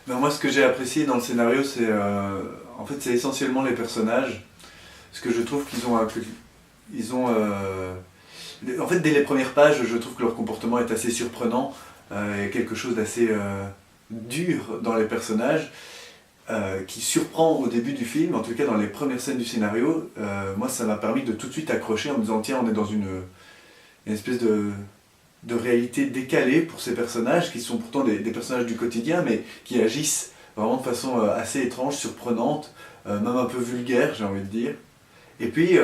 Ben, moi, ce que j'ai apprécié dans le scénario, c'est en fait, c'est essentiellement les personnages. Parce que je trouve qu'ils ont ils ont en fait, dès les premières pages, je trouve que leur comportement est assez surprenant. Il y a quelque chose d'assez dur dans les personnages qui surprend au début du film, en tout cas dans les premières scènes du scénario. Moi, ça m'a permis de tout de suite accrocher en me disant tiens, on est dans une espèce de réalité décalée pour ces personnages qui sont pourtant des personnages du quotidien, mais qui agissent vraiment de façon assez étrange, surprenante, même un peu vulgaire, j'ai envie de dire. Et puis,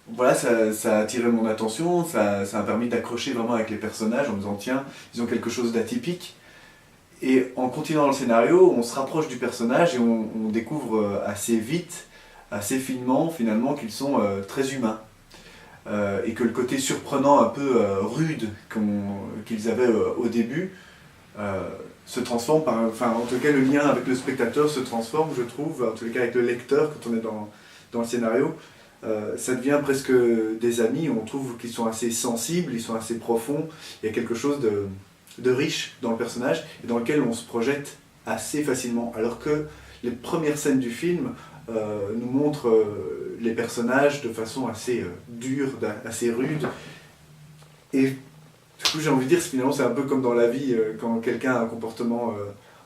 voilà, ça a attiré mon attention, ça a permis d'accrocher vraiment avec les personnages en me disant tiens, ils ont quelque chose d'atypique. Et en continuant le scénario, on se rapproche du personnage et on découvre assez vite, assez finement finalement qu'ils sont très humains. Et que le côté surprenant, un peu rude qu'ils avaient au début, se transforme par... Enfin, en tout cas, le lien avec le spectateur se transforme, je trouve, en tout cas avec le lecteur, quand on est dans le scénario. Ça devient presque des amis, on trouve qu'ils sont assez sensibles, ils sont assez profonds, il y a quelque chose de riche dans le personnage et dans lequel on se projette assez facilement. Alors que les premières scènes du film nous montrent les personnages de façon assez dure, assez rude. Et du coup, j'ai envie de dire, finalement, c'est un peu comme dans la vie, quand quelqu'un a un comportement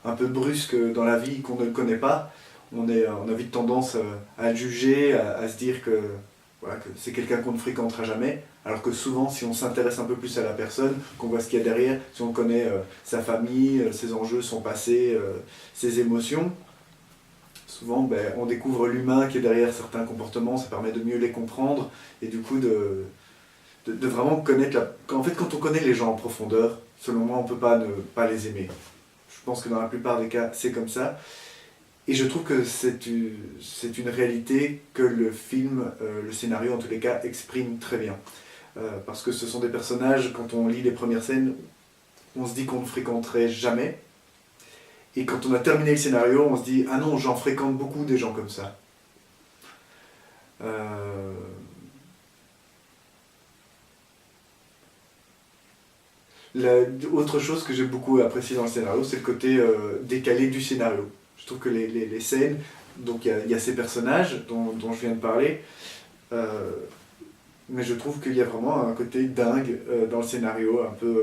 un peu brusque dans la vie qu'on ne connaît pas, on a vite tendance à le juger, à se dire que, voilà, que c'est quelqu'un qu'on ne fréquentera jamais. Alors que souvent, si on s'intéresse un peu plus à la personne, qu'on voit ce qu'il y a derrière, si on connaît sa famille, ses enjeux, son passé, ses émotions, souvent on découvre l'humain qui est derrière certains comportements, ça permet de mieux les comprendre et du coup de vraiment connaître En fait, quand on connaît les gens en profondeur, selon moi, on ne peut pas ne pas les aimer. Je pense que dans la plupart des cas, c'est comme ça. Et je trouve que c'est une réalité que le film, le scénario en tous les cas, exprime très bien. Parce que ce sont des personnages, quand on lit les premières scènes, on se dit qu'on ne fréquenterait jamais. Et quand on a terminé le scénario, on se dit ah non, j'en fréquente beaucoup des gens comme ça. Euh, Autre chose que j'ai beaucoup apprécié dans le scénario, c'est le côté décalé du scénario. Je trouve que les scènes, donc il y a ces personnages dont je viens de parler, mais je trouve qu'il y a vraiment un côté dingue dans le scénario, un peu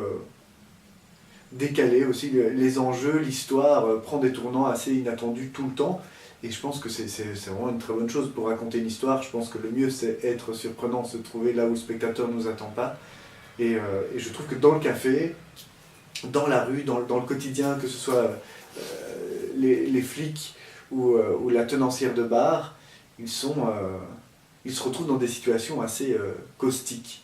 décalé aussi. Les enjeux, l'histoire prend des tournants assez inattendus tout le temps. Et je pense que c'est vraiment une très bonne chose pour raconter une histoire. Je pense que le mieux, c'est être surprenant, se trouver là où le spectateur ne nous attend pas. Et je trouve que dans le café, dans la rue, dans le quotidien, que ce soit les flics ou la tenancière de bar, ils se retrouvent dans des situations assez caustiques.